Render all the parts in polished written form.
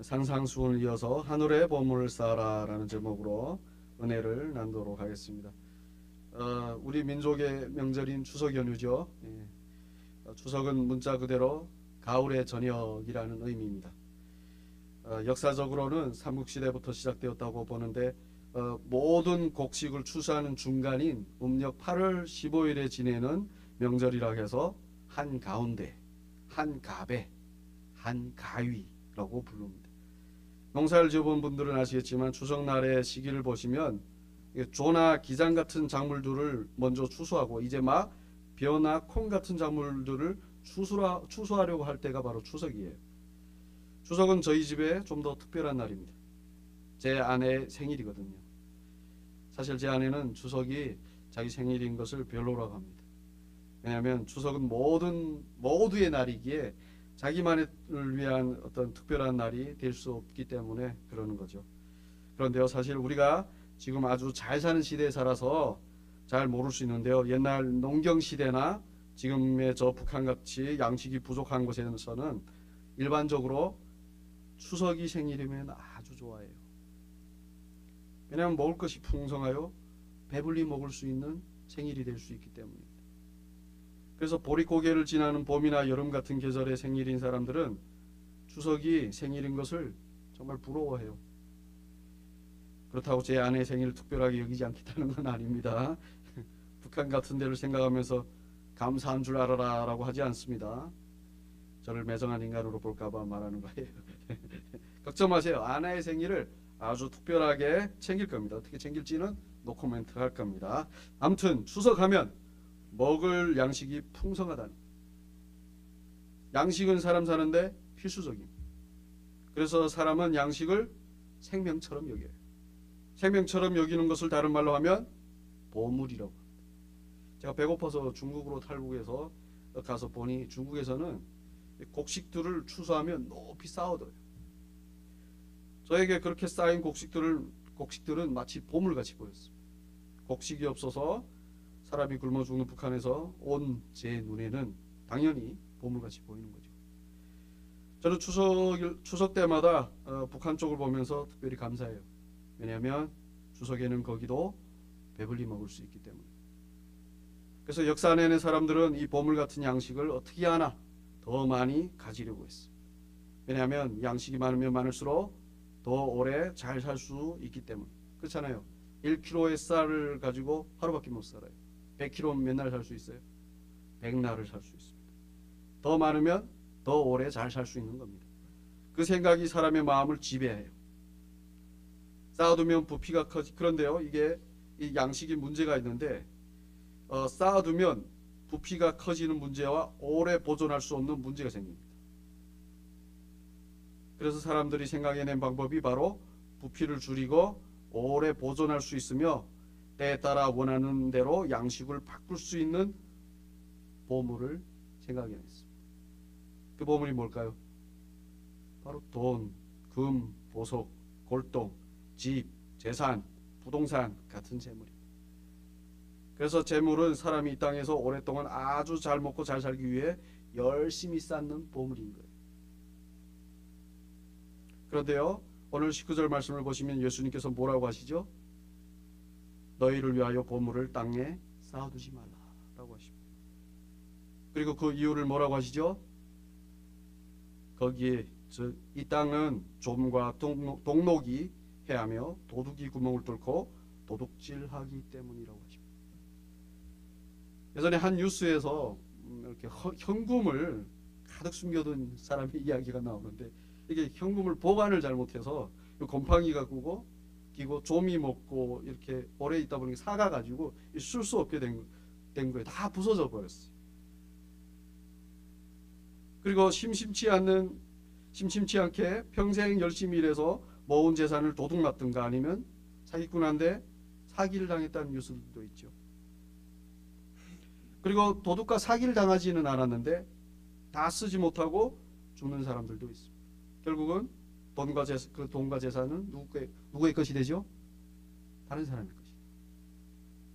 상상수훈을 이어서 하늘의 보물을 쌓아라 라는 제목으로 은혜를 나누도록 하겠습니다. 우리 민족의 명절인 추석 연휴죠. 추석은 문자 그대로 가을의 저녁이라는 의미입니다. 역사적으로는 삼국시대부터 시작되었다고 보는데 모든 곡식을 추수하는 중간인 음력 8월 15일에 지내는 명절이라 해서 한가운데, 한가배, 한가위라고 부릅니다. 농사를 지어본 분들은 아시겠지만 추석날의 시기를 보시면 조나 기장 같은 작물들을 먼저 추수하고 이제 막 벼나 콩 같은 작물들을 추수하려고 할 때가 바로 추석이에요. 추석은 저희 집에 좀 더 특별한 날입니다. 제 아내의 생일이거든요. 사실 제 아내는 추석이 자기 생일인 것을 별로라고 합니다. 왜냐하면 추석은 모두의 날이기에 자기만을 위한 어떤 특별한 날이 될 수 없기 때문에 그러는 거죠. 그런데요, 사실 우리가 지금 아주 잘 사는 시대에 살아서 잘 모를 수 있는데요. 옛날 농경 시대나 지금의 저 북한같이 양식이 부족한 곳에서는 일반적으로 추석이 생일이면 아주 좋아해요. 왜냐하면 먹을 것이 풍성하여 배불리 먹을 수 있는 생일이 될 수 있기 때문입니다. 그래서 보릿고개를 지나는 봄이나 여름 같은 계절의 생일인 사람들은 추석이 생일인 것을 정말 부러워해요. 그렇다고 제 아내의 생일을 특별하게 여기지 않겠다는 건 아닙니다. 북한 같은 데를 생각하면서 감사한 줄 알아라 라고 하지 않습니다. 저를 매정한 인간으로 볼까봐 말하는 거예요. 걱정 마세요. 아내의 생일을 아주 특별하게 챙길 겁니다. 어떻게 챙길지는 노코멘트 할 겁니다. 아무튼 추석하면 먹을 양식이 풍성하다는, 양식은 사람 사는데 필수적입니다. 그래서 사람은 양식을 생명처럼 여겨요. 생명처럼 여기는 것을 다른 말로 하면 보물이라고 합니다. 제가 배고파서 중국으로 탈북해서 가서 보니 중국에서는 곡식들을 추수하면 높이 쌓아둬요. 저에게 그렇게 쌓인 곡식들은 마치 보물같이 보였습니다. 곡식이 없어서 사람이 굶어 죽는 북한에서 온 제 눈에는 당연히 보물같이 보이는 거죠. 저는 추석 때마다 북한 쪽을 보면서 특별히 감사해요. 왜냐하면 추석에는 거기도 배불리 먹을 수 있기 때문에. 그래서 역사 내내 사람들은 이 보물 같은 양식을 어떻게 하나 더 많이 가지려고 했어요. 왜냐하면 양식이 많으면 많을수록 더 오래 잘 살 수 있기 때문에. 그렇잖아요. 1kg의 쌀을 가지고 하루밖에 못 살아요. 100kg면 몇 날 살 수 있어요? 100날을 살 수 있습니다. 더 많으면 더 오래 잘 살 수 있는 겁니다. 그 생각이 사람의 마음을 지배해요. 쌓아두면 부피가 그런데요, 이게 이 양식이 문제가 있는데 쌓아두면 부피가 커지는 문제와 오래 보존할 수 없는 문제가 생깁니다. 그래서 사람들이 생각해낸 방법이 바로 부피를 줄이고 오래 보존할 수 있으며 때에 따라 원하는 대로 양식을 바꿀 수 있는 보물을 생각해냈습니다. 그 보물이 뭘까요? 바로 돈, 금, 보석, 골동, 집, 재산, 부동산 같은 재물입니다. 그래서 재물은 사람이 이 땅에서 오랫동안 아주 잘 먹고 잘 살기 위해 열심히 쌓는 보물인 거예요. 그런데요, 오늘 19절 말씀을 보시면 예수님께서 뭐라고 하시죠? 너희를 위하여 보물을 땅에 쌓아두지 말라라고 하십니다. 그리고 그 이유를 뭐라고 하시죠? 거기에 이 땅은 좀과 동록이 해하며 도둑이 구멍을 뚫고 도둑질하기 때문이라고 하십니다. 예전에 한 뉴스에서 이렇게 현금을 가득 숨겨둔 사람의 이야기가 나오는데 이게 현금을 보관을 잘못해서 곰팡이가 끼고 좀이 먹고 이렇게 오래 있다 보니까 사가가지고 쓸 수 없게 된 거예요. 다 부서져 버렸어요. 그리고 심심치 않게 평생 열심히 일해서 모은 재산을 도둑 맞든가 아니면 사기꾼한테 사기를 당했다는 뉴스도 있죠. 그리고 도둑과 사기를 당하지는 않았는데 다 쓰지 못하고 죽는 사람들도 있습니다. 결국은 돈과 재산은 누구의 것이 되죠? 다른 사람의 것이.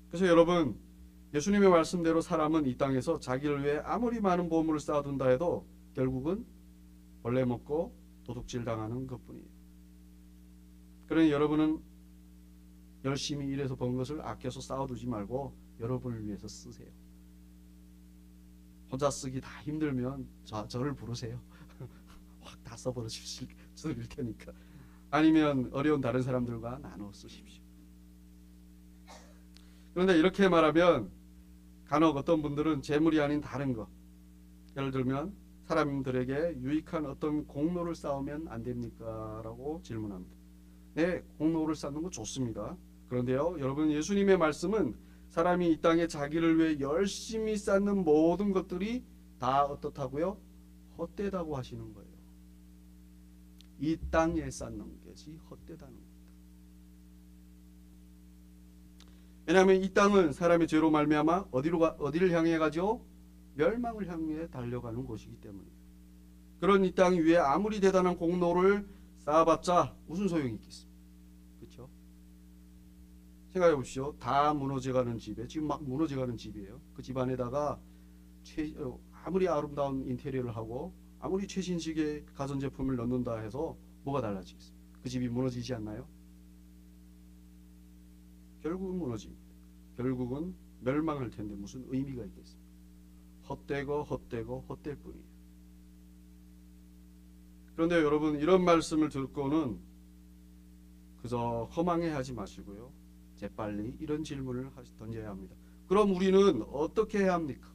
그래서 여러분, 예수님의 말씀대로 사람은 이 땅에서 자기를 위해 아무리 많은 보물을 쌓아둔다 해도 결국은 벌레 먹고 도둑질 당하는 것뿐이에요. 그러니 여러분은 열심히 일해서 번 것을 아껴서 쌓아두지 말고 여러분을 위해서 쓰세요. 혼자 쓰기 다 힘들면 저를 부르세요. 확 다 써버려 주실 테니까. 아니면 어려운 다른 사람들과 나눠 쓰십시오. 그런데 이렇게 말하면 간혹 어떤 분들은 재물이 아닌 다른 것, 예를 들면 사람들에게 유익한 어떤 공로를 쌓으면 안 됩니까? 라고 질문합니다. 네, 공로를 쌓는 거 좋습니다. 그런데요, 여러분, 예수님의 말씀은 사람이 이 땅에 자기를 위해 열심히 쌓는 모든 것들이 다 어떻다고요? 헛되다고 하시는 거예요. 이 땅에 쌓는 것이 헛되다는 겁니다. 왜냐하면 이 땅은 사람의 죄로 말미암아 어디를 향해 가죠? 멸망을 향해 달려가는 곳이기 때문이에요. 그런 이 땅 위에 아무리 대단한 공로를 쌓아봤자 무슨 소용이 있겠습니까? 그렇죠? 생각해 보십시오. 다 무너져가는 집에, 지금 막 무너져가는 집이에요. 그 집 안에다가 아무리 아름다운 인테리어를 하고 아무리 최신식의 가전제품을 넣는다 해서 뭐가 달라지겠습니까? 그 집이 무너지지 않나요? 결국은 무너집니다. 결국은 멸망할 텐데 무슨 의미가 있겠습니까? 헛되고 헛될 뿐이에요. 그런데 여러분, 이런 말씀을 듣고는 그저 허망해하지 마시고요. 재빨리 이런 질문을 던져야 합니다. 그럼 우리는 어떻게 해야 합니까?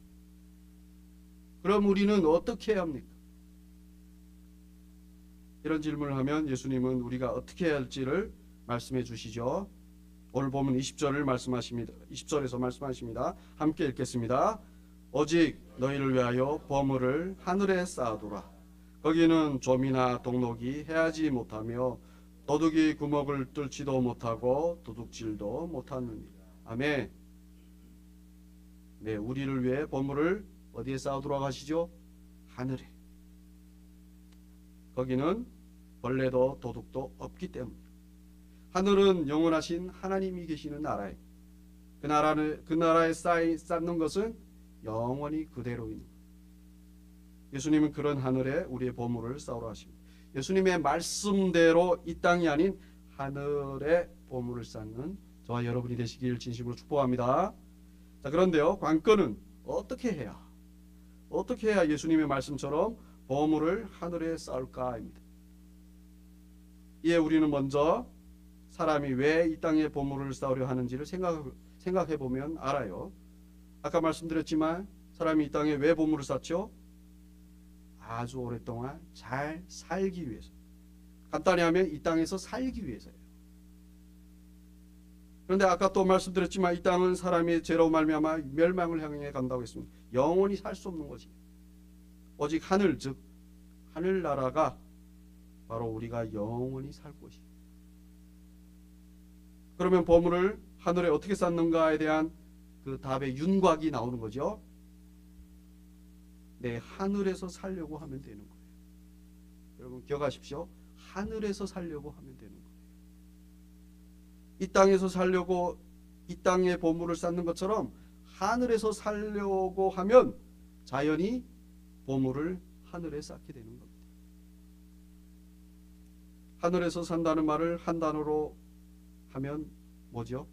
이런 질문을 하면 예수님은 우리가 어떻게 해야 할지를 말씀해 주시죠. 오늘 보면 20절을 말씀하십니다. 20절에서 말씀하십니다. 함께 읽겠습니다. 오직 너희를 위하여 보물을 하늘에 쌓아두라. 거기는 좀이나 동록이 해하지 못하며 도둑이 구멍을 뚫지도 못하고 도둑질도 못하느니라. 아멘. 네, 우리를 위해 보물을 어디에 쌓아두라고 하시죠? 하늘에. 거기는 벌레도 도둑도 없기 때문이에요. 하늘은 영원하신 하나님이 계시는 나라예요. 그 나라에 쌓는 것은 영원히 그대로 있는 거예요. 예수님은 그런 하늘에 우리의 보물을 쌓으라 하십니다. 예수님의 말씀대로 이 땅이 아닌 하늘에 보물을 쌓는 저와 여러분이 되시길 진심으로 축복합니다. 자, 그런데요, 관건은 어떻게 해야 예수님의 말씀처럼 보물을 하늘에 쌓을까입니다. 이에 우리는 먼저 사람이 왜 이 땅에 보물을 쌓으려 하는지를 생각해 보면 알아요. 아까 말씀드렸지만 사람이 이 땅에 왜 보물을 쌓죠? 아주 오랫동안 잘 살기 위해서. 간단히 하면 이 땅에서 살기 위해서예요. 그런데 아까 또 말씀드렸지만 이 땅은 사람이 죄로 말미암아 멸망을 향해 간다고 했습니다. 영원히 살 수 없는 거지. 오직 하늘, 즉 하늘나라가 바로 우리가 영원히 살 곳이에요. 그러면 보물을 하늘에 어떻게 쌓는가에 대한 그 답의 윤곽이 나오는 거죠. 네, 하늘에서 살려고 하면 되는 거예요. 여러분 기억하십시오. 하늘에서 살려고 하면 되는 거예요. 이 땅에서 살려고 이 땅에 보물을 쌓는 것처럼 하늘에서 살려고 하면 자연히 보물을 하늘에 쌓게 되는 겁니다. 하늘에서 산다는 말을 한 단어로 하면 뭐죠?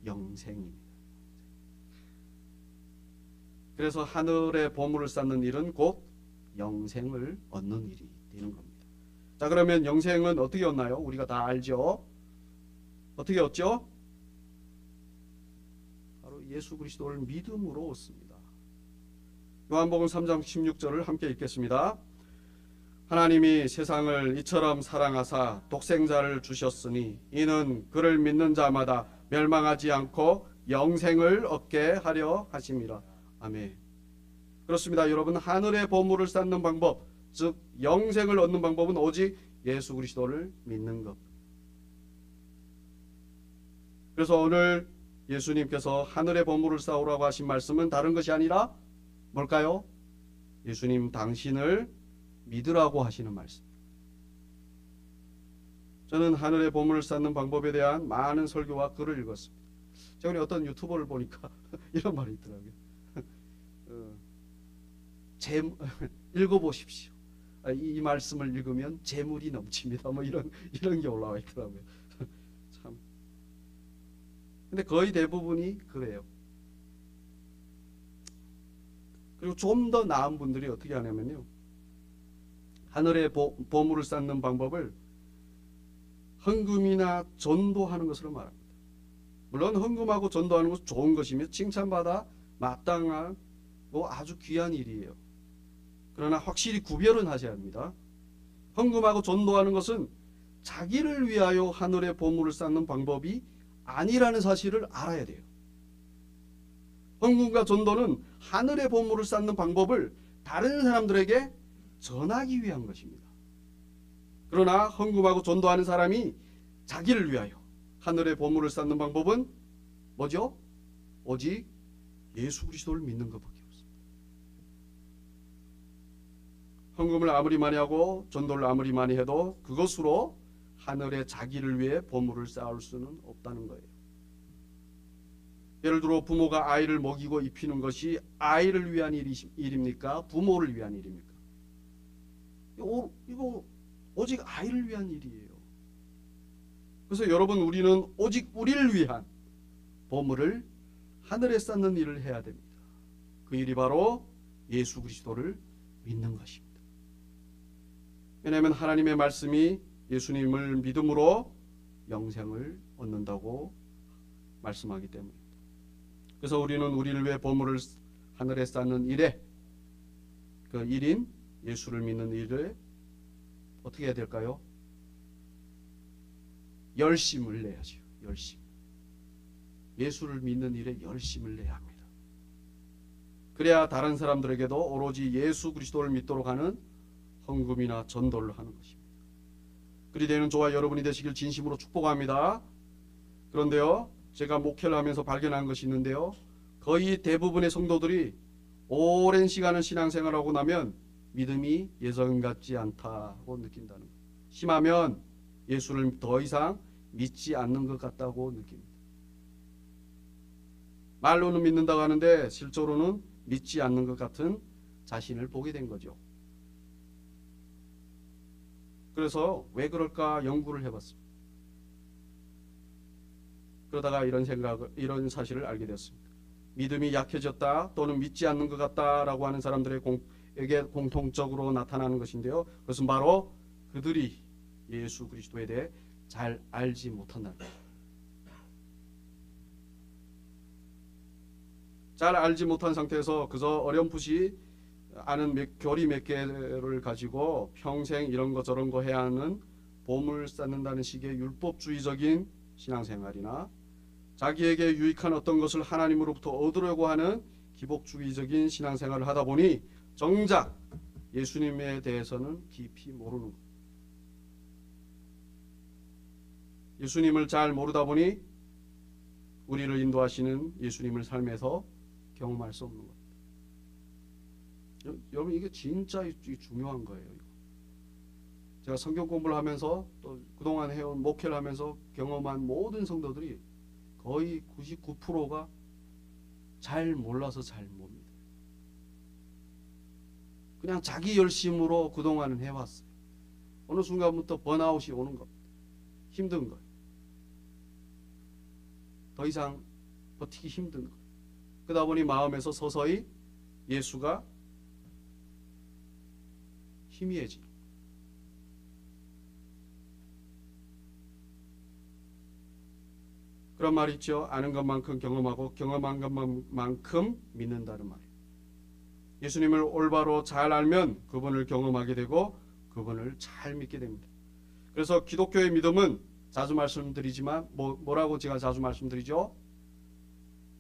영생입니다. 그래서 하늘에 보물을 쌓는 일은 곧 영생을 얻는 일이 되는 겁니다. 자, 그러면 영생은 어떻게 얻나요? 우리가 다 알죠? 어떻게 얻죠? 바로 예수 그리스도를 믿음으로 얻습니다. 요한복음 3장 16절을 함께 읽겠습니다. 하나님이 세상을 이처럼 사랑하사 독생자를 주셨으니 이는 그를 믿는 자마다 멸망하지 않고 영생을 얻게 하려 하심이라. 아멘. 그렇습니다. 여러분, 하늘의 보물을 쌓는 방법, 즉 영생을 얻는 방법은 오직 예수 그리스도를 믿는 것. 그래서 오늘 예수님께서 하늘의 보물을 쌓으라고 하신 말씀은 다른 것이 아니라 뭘까요? 예수님 당신을 믿으라고 하시는 말씀. 저는 하늘의 보물을 쌓는 방법에 대한 많은 설교와 글을 읽었습니다. 최근에 어떤 유튜버를 보니까 이런 말이 있더라고요. 읽어보십시오. 이 말씀을 읽으면 재물이 넘칩니다. 뭐 이런 게 올라와 있더라고요. 참. 근데 거의 대부분이 그래요. 그리고 좀 더 나은 분들이 어떻게 하냐면요, 하늘의 보물을 쌓는 방법을 헌금이나 전도하는 것으로 말합니다. 물론 헌금하고 전도하는 것은 좋은 것이며 칭찬받아 마땅하고 아주 귀한 일이에요. 그러나 확실히 구별은 하셔야 합니다. 헌금하고 전도하는 것은 자기를 위하여 하늘의 보물을 쌓는 방법이 아니라는 사실을 알아야 돼요. 헌금과 전도는 하늘의 보물을 쌓는 방법을 다른 사람들에게 전하기 위한 것입니다. 그러나 헌금하고 전도하는 사람이 자기를 위하여 하늘의 보물을 쌓는 방법은 뭐죠? 오직 예수 그리스도를 믿는 것밖에 없습니다. 헌금을 아무리 많이 하고 전도를 아무리 많이 해도 그것으로 하늘의 자기를 위해 보물을 쌓을 수는 없다는 거예요. 예를 들어 부모가 아이를 먹이고 입히는 것이 아이를 위한 일입니까? 부모를 위한 일입니까? 이거 오직 아이를 위한 일이에요. 그래서 여러분, 우리는 오직 우리를 위한 보물을 하늘에 쌓는 일을 해야 됩니다. 그 일이 바로 예수 그리스도를 믿는 것입니다. 왜냐하면 하나님의 말씀이 예수님을 믿음으로 영생을 얻는다고 말씀하기 때문입니다. 그래서 우리는 우리를 위해 보물을 하늘에 쌓는 일에, 그 일인 예수를 믿는 일에 어떻게 해야 될까요? 열심을 내야죠. 열심. 예수를 믿는 일에 열심을 내야 합니다. 그래야 다른 사람들에게도 오로지 예수 그리스도를 믿도록 하는 헌금이나 전도를 하는 것입니다. 그리 되는 저와 여러분이 되시길 진심으로 축복합니다. 그런데요, 제가 목회를 하면서 발견한 것이 있는데요, 거의 대부분의 성도들이 오랜 시간을 신앙생활하고 나면 믿음이 예전 같지 않다고 느낀다는 것. 심하면 예수를 더 이상 믿지 않는 것 같다고 느낍니다. 말로는 믿는다고 하는데 실제로는 믿지 않는 것 같은 자신을 보게 된 거죠. 그래서 왜 그럴까 연구를 해봤습니다. 그러다가 이런 사실을 알게 되었습니다. 믿음이 약해졌다 또는 믿지 않는 것 같다라고 하는 사람들에게 공통적으로 나타나는 것인데요, 그것은 바로 그들이 예수 그리스도에 대해 잘 알지 못한다는 거예요. 잘 알지 못한 상태에서 그저 어렴풋이 아는 교리 몇 개를 가지고 평생 이런 거 저런 거 해야 하는 보물 쌓는다는 식의 율법주의적인 신앙생활이나 자기에게 유익한 어떤 것을 하나님으로부터 얻으려고 하는 기복주의적인 신앙생활을 하다 보니 정작 예수님에 대해서는 깊이 모르는 것. 예수님을 잘 모르다 보니 우리를 인도하시는 예수님을 삶에서 경험할 수 없는 것. 여러분, 이게 진짜 중요한 거예요. 제가 성경 공부를 하면서 또 그동안 해온 목회를 하면서 경험한 모든 성도들이 거의 99%가 잘 몰라서 잘 못 믿어요. 그냥 자기 열심으로 그동안은 해왔어요. 어느 순간부터 번아웃이 오는 겁니다. 힘든 거예요. 더 이상 버티기 힘든 거예요. 그러다 보니 마음에서 서서히 예수가 희미해지는 거예요. 그런 말이 있죠. 아는 것만큼 경험하고 경험한 것만큼 믿는다는 말이에요. 예수님을 올바로 잘 알면 그분을 경험하게 되고 그분을 잘 믿게 됩니다. 그래서 기독교의 믿음은 자주 말씀드리지만 뭐라고 제가 자주 말씀드리죠?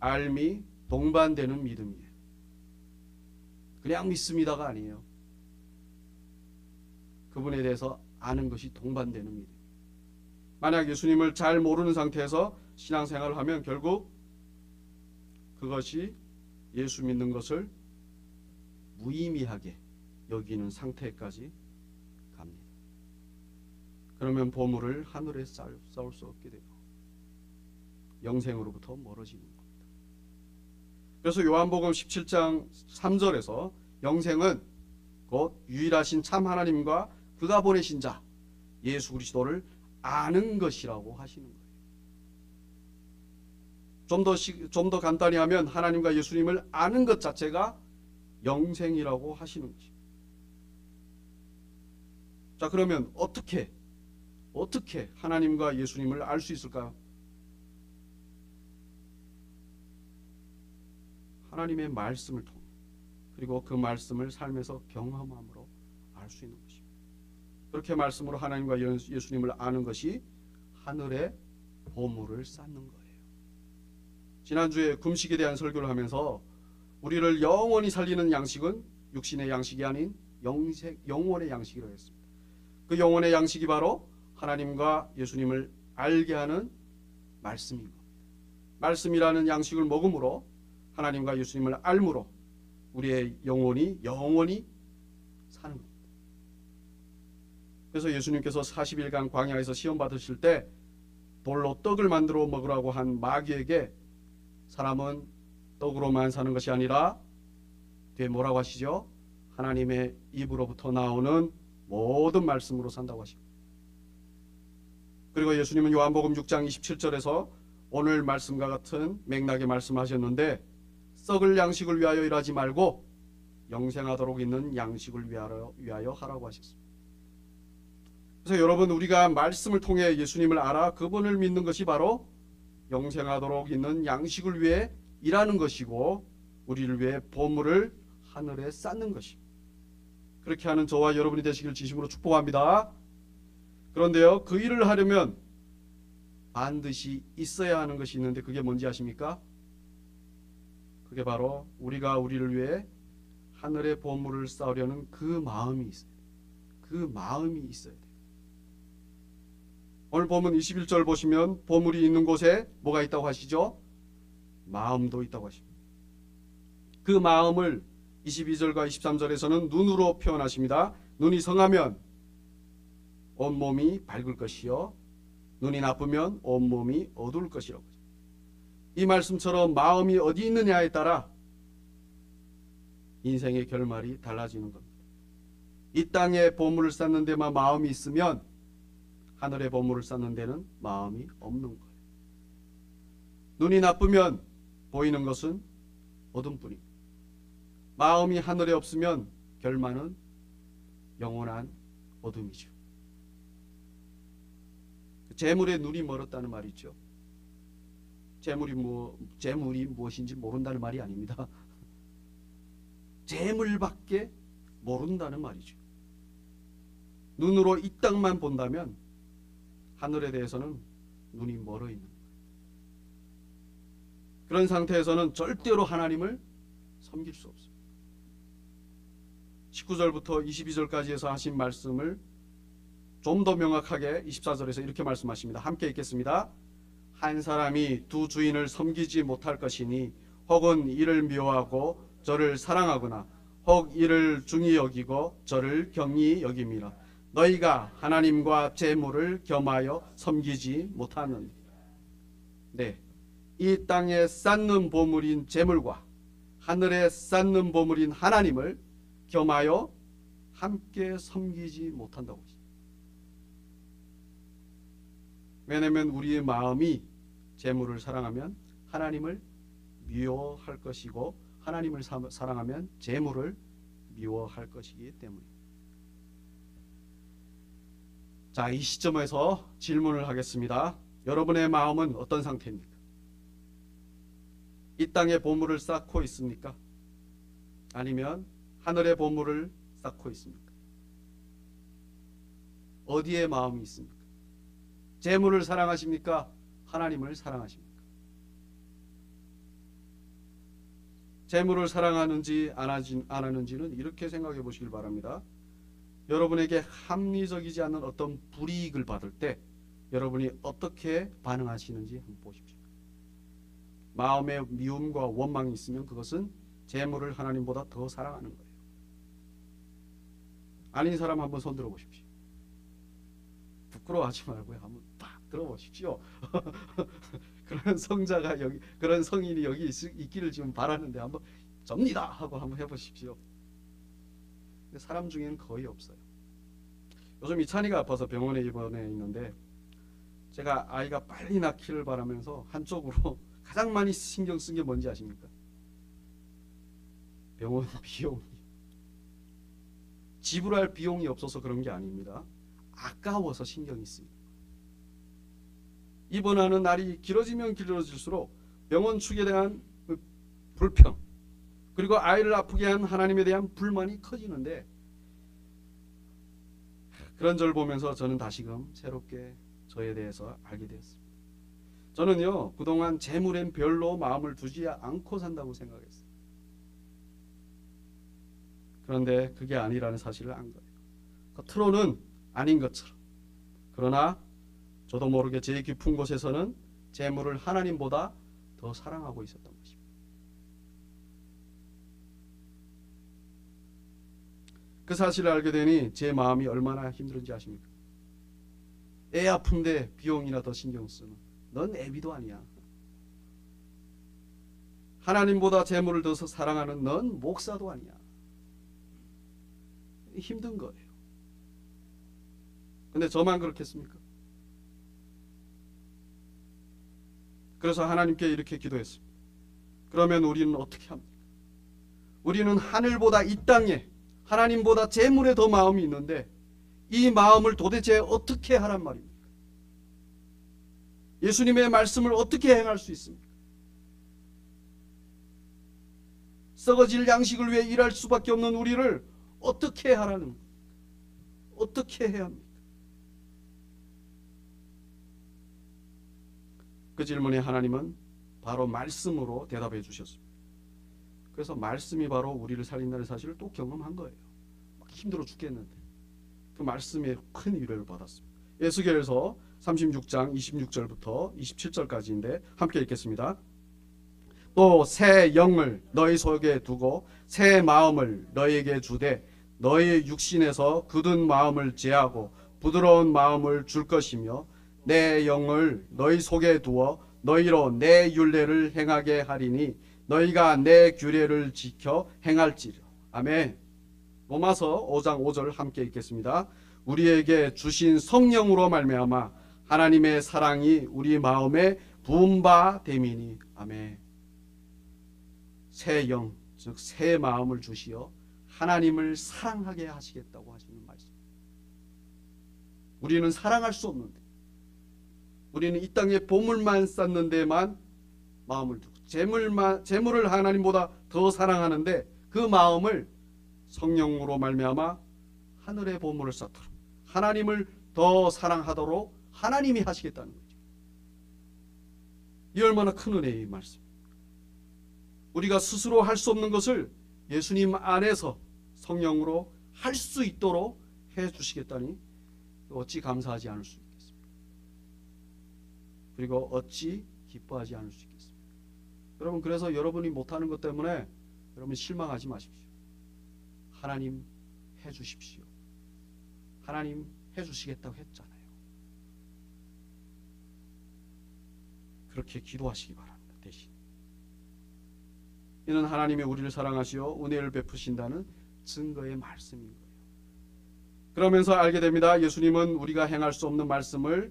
알미 동반되는 믿음이에요. 그냥 믿습니다가 아니에요. 그분에 대해서 아는 것이 동반되는 믿음. 만약 예수님을 잘 모르는 상태에서 신앙생활을 하면 결국 그것이 예수 믿는 것을 무의미하게 여기는 상태까지 갑니다. 그러면 보물을 하늘에 쌓을 수 없게 되고 영생으로부터 멀어지는 겁니다. 그래서 요한복음 17장 3절에서 영생은 곧 유일하신 참 하나님과 그가 보내신 자 예수 그리스도를 아는 것이라고 하시는 거예요. 좀 더 간단히 하면 하나님과 예수님을 아는 것 자체가 영생이라고 하시는 거죠. 자, 그러면 어떻게 하나님과 예수님을 알 수 있을까요? 하나님의 말씀을 통해, 그리고 그 말씀을 삶에서 경험함으로 알 수 있는 것입니다. 그렇게 말씀으로 하나님과 예수님을 아는 것이 하늘의 보물을 쌓는 거예요. 지난주에 금식에 대한 설교를 하면서 우리를 영원히 살리는 양식은 육신의 양식이 아닌 영원의 양식이라고 했습니다. 그 영원의 양식이 바로 하나님과 예수님을 알게 하는 말씀인 겁니다. 말씀이라는 양식을 먹음으로 하나님과 예수님을 알므로 우리의 영혼이 사는 겁니다. 그래서 예수님께서 40일간 광야에서 시험 받으실 때 돌로 떡을 만들어 먹으라고 한 마귀에게 사람은 떡으로만 사는 것이 아니라 뒤에 뭐라고 하시죠? 하나님의 입으로부터 나오는 모든 말씀으로 산다고 하십니다. 그리고 예수님은 요한복음 6장 27절에서 오늘 말씀과 같은 맥락의 말씀하셨는데 썩을 양식을 위하여 일하지 말고 영생하도록 있는 양식을 위하여 하라고 하셨습니다. 그래서 여러분, 우리가 말씀을 통해 예수님을 알아 그분을 믿는 것이 바로 영생하도록 있는 양식을 위해 일하는 것이고 우리를 위해 보물을 하늘에 쌓는 것입니다. 그렇게 하는 저와 여러분이 되시길 진심으로 축복합니다. 그런데요, 그 일을 하려면 반드시 있어야 하는 것이 있는데 그게 뭔지 아십니까? 그게 바로 우리가 우리를 위해 하늘의 보물을 쌓으려는 그 마음이 있어요. 그 마음이 있어야 돼요. 오늘 본문 21절 보시면 보물이 있는 곳에 뭐가 있다고 하시죠? 마음도 있다고 하십니다. 그 마음을 22절과 23절에서는 눈으로 표현하십니다. 눈이 성하면 온몸이 밝을 것이요 눈이 나쁘면 온몸이 어두울 것이라고. 이 말씀처럼 마음이 어디 있느냐에 따라 인생의 결말이 달라지는 겁니다. 이 땅에 보물을 쌓는 데만 마음이 있으면 하늘의 보물을 쌓는 데는 마음이 없는 거예요. 눈이 나쁘면 보이는 것은 어둠뿐입니다. 마음이 하늘에 없으면 결말은 영원한 어둠이죠. 재물에 눈이 멀었다는 말이 있죠. 재물이 무엇인지 모른다는 말이 아닙니다. 재물밖에 모른다는 말이죠. 눈으로 이 땅만 본다면 하늘에 대해서는 눈이 멀어 있는 거예요. 그런 상태에서는 절대로 하나님을 섬길 수 없어요. 19절부터 22절까지 해서 하신 말씀을 좀 더 명확하게 24절에서 이렇게 말씀하십니다. 함께 읽겠습니다. 한 사람이 두 주인을 섬기지 못할 것이니 혹은 이를 미워하고 저를 사랑하거나 혹 이를 중히 여기고 저를 경히 여김이라. 너희가 하나님과 재물을 겸하여 섬기지 못하느니. 네, 이 땅에 쌓는 보물인 재물과 하늘에 쌓는 보물인 하나님을 겸하여 함께 섬기지 못한다고 하십니다. 왜냐하면 우리의 마음이 재물을 사랑하면 하나님을 미워할 것이고 하나님을 사랑하면 재물을 미워할 것이기 때문입니다. 자, 이 시점에서 질문을 하겠습니다. 여러분의 마음은 어떤 상태입니까? 이 땅에 보물을 쌓고 있습니까? 아니면 하늘의 보물을 쌓고 있습니까? 어디에 마음이 있습니까? 재물을 사랑하십니까? 하나님을 사랑하십니까? 재물을 사랑하는지 안 하는지는 이렇게 생각해 보시길 바랍니다. 여러분에게 합리적이지 않는 어떤 불이익을 받을 때 여러분이 어떻게 반응하시는지 한번 보십시오. 마음에 미움과 원망이 있으면 그것은 재물을 하나님보다 더 사랑하는 거예요. 아닌 사람 한번 손 들어 보십시오. 부끄러워하지 말고요. 한번 딱 들어보십시오. 그런 성자가 여기, 그런 성인이 여기 있기를 지금 바라는데 한번 접니다 하고 한번 해보십시오. 근데 사람 중에는 거의 없어요. 요즘 이찬이가 아파서 병원에 입원해 있는데 제가 아이가 빨리 낳기를 바라면서 한쪽으로 가장 많이 신경 쓴 게 뭔지 아십니까? 병원 비용이. 지불할 비용이 없어서 그런 게 아닙니다. 아까워서 신경이 쓰입니다. 입원하는 날이 길어지면 길어질수록 병원 측에 대한 불평, 그리고 아이를 아프게 한 하나님에 대한 불만이 커지는데, 그런 저를 보면서 저는 다시금 새롭게 저에 대해서 알게 되었습니다. 저는요, 그동안 재물엔 별로 마음을 두지 않고 산다고 생각했어요. 그런데 그게 아니라는 사실을 안 거예요. 겉으로는 아닌 것처럼. 그러나 저도 모르게 제 깊은 곳에서는 재물을 하나님보다 더 사랑하고 있었던 것입니다. 그 사실을 알게 되니 제 마음이 얼마나 힘들은지 아십니까? 애 아픈데 비용이나 더 신경 쓰는, 넌 애비도 아니야. 하나님보다 재물을 더 사랑하는 넌 목사도 아니야. 힘든 거예요. 근데 저만 그렇겠습니까? 그래서 하나님께 이렇게 기도했습니다. 그러면 우리는 어떻게 합니까? 우리는 하늘보다 이 땅에 하나님보다 재물에 더 마음이 있는데 이 마음을 도대체 어떻게 하란 말입니까? 예수님의 말씀을 어떻게 행할 수 있습니까? 썩어질 양식을 위해 일할 수밖에 없는 우리를 어떻게 하라는, 어떻게 해야 합니까? 그 질문에 하나님은 바로 말씀으로 대답해 주셨습니다. 그래서 말씀이 바로 우리를 살린다는 사실을 또 경험한 거예요. 막 힘들어 죽겠는데 그 말씀에 큰 위로를 받았습니다. 에스겔서 36장 26절부터 27절까지인데 함께 읽겠습니다. 또 새 영을 너희 속에 두고 새 마음을 너희에게 주되 너희 육신에서 굳은 마음을 제하고 부드러운 마음을 줄 것이며 내 영을 너희 속에 두어 너희로 내 율례를 행하게 하리니 너희가 내 규례를 지켜 행할지라. 아멘. 로마서 5장 5절 함께 읽겠습니다. 우리에게 주신 성령으로 말미암아 하나님의 사랑이 우리 마음에 부은 바 됨이니. 아멘. 새 영, 즉 새 마음을 주시어 하나님을 사랑하게 하시겠다고 하시는 말씀. 우리는 사랑할 수 없는데, 우리는 이 땅에 보물만 쌓는 데만 마음을 두고 재물을 하나님보다 더 사랑하는데 그 마음을 성령으로 말미암아 하늘의 보물을 쌓도록, 하나님을 더 사랑하도록 하나님이 하시겠다는 거죠. 이 얼마나 큰 은혜의 말씀입니까? 우리가 스스로 할 수 없는 것을 예수님 안에서 성령으로 할 수 있도록 해주시겠다니 어찌 감사하지 않을 수 있겠습니까? 그리고 어찌 기뻐하지 않을 수 있겠습니까? 여러분, 그래서 여러분이 못하는 것 때문에 여러분 실망하지 마십시오. 하나님 해주십시오. 하나님 해주시겠다고 했잖아요. 그렇게 기도하시기 바랍니다. 대신 이는 하나님이 우리를 사랑하시어 은혜를 베푸신다는 증거의 말씀인 거예요. 그러면서 알게 됩니다. 예수님은 우리가 행할 수 없는 말씀을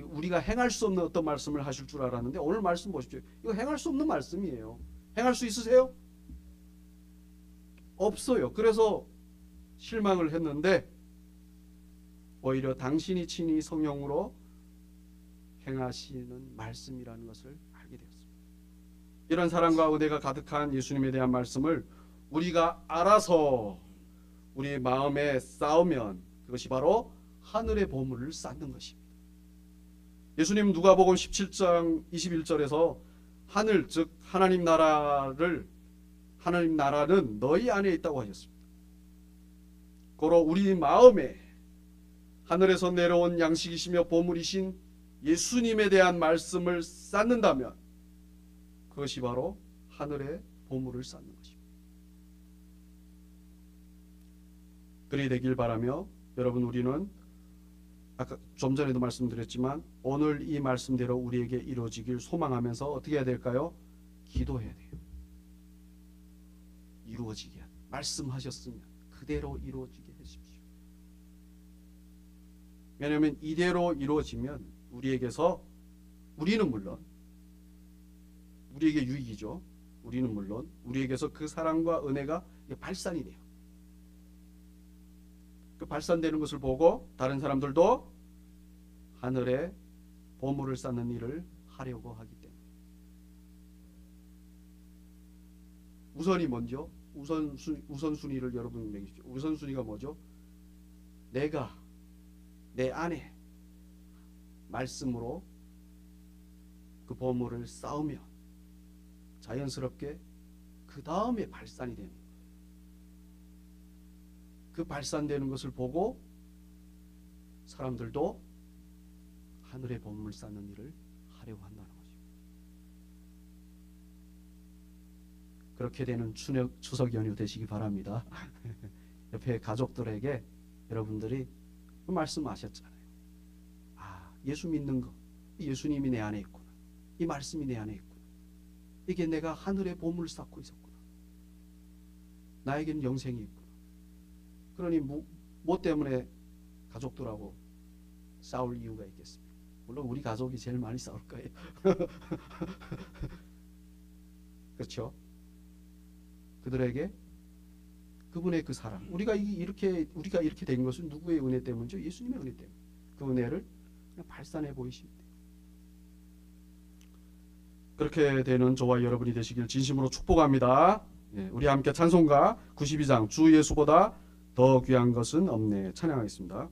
우리가 행할 수 없는 어떤 말씀을 하실 줄 알았는데 오늘 말씀 보십시오. 이거 행할 수 없는 말씀이에요. 행할 수 있으세요? 없어요. 그래서 실망을 했는데 오히려 당신이 친히 성령으로 행하시는 말씀이라는 것을 알게 되었습니다. 이런 사랑과 은혜가 가득한 예수님에 대한 말씀을 우리가 알아서 우리 마음에 쌓으면 그것이 바로 하늘의 보물을 쌓는 것입니다. 예수님 누가복음 17장 21절에서 하늘, 즉 하나님 나라는 너희 안에 있다고 하셨습니다. 고로 우리 마음에 하늘에서 내려온 양식이시며 보물이신 예수님에 대한 말씀을 쌓는다면 그것이 바로 하늘의 보물을 쌓는 것입니다. 그리 되길 바라며 여러분, 우리는 아까 좀 전에도 말씀드렸지만 오늘 이 말씀대로 우리에게 이루어지길 소망하면서 어떻게 해야 될까요? 기도해야 돼요. 이루어지게 말씀하셨으면 그대로 이루어지게 하십시오. 왜냐하면 이대로 이루어지면 우리에게서, 우리는 물론 우리에게 유익이죠. 우리는 물론 우리에게서 그 사랑과 은혜가 발산이 돼요. 그 발산되는 것을 보고 다른 사람들도 하늘에 보물을 쌓는 일을 하려고 하기 때문에, 우선이 먼저 우선순위를 여러분 매기십시오. 우선순위가 뭐죠? 내가 내 안에 말씀으로 그 보물을 쌓으면 자연스럽게 그 다음에 발산이 되는 거예요. 그 발산되는 것을 보고 사람들도 하늘의 보물을 쌓는 일을 하려고 한다는 거죠. 그렇게 되는 추석 연휴 되시기 바랍니다. 옆에 가족들에게 여러분들이 그 말씀하셨잖아요. 아, 예수 믿는 거, 예수님이 내 안에 있구나. 이 말씀이 내 안에 있구나. 이게 내가 하늘의 보물을 쌓고 있었구나. 나에게는 영생이 있구나. 그러니 뭐 때문에 가족들하고 싸울 이유가 있겠습니까? 물론 우리 가족이 제일 많이 싸울 거예요. 그렇죠? 그들에게 그분의 그 사랑, 우리가 이렇게 된 것은 누구의 은혜 때문이죠? 예수님의 은혜 때문에. 그 은혜를 그냥 발산해 보이시면 돼요. 그렇게 되는 저와 여러분이 되시길 진심으로 축복합니다. 예, 우리 함께 찬송가 92장 주 예수보다 더 귀한 것은 없네 찬양하겠습니다.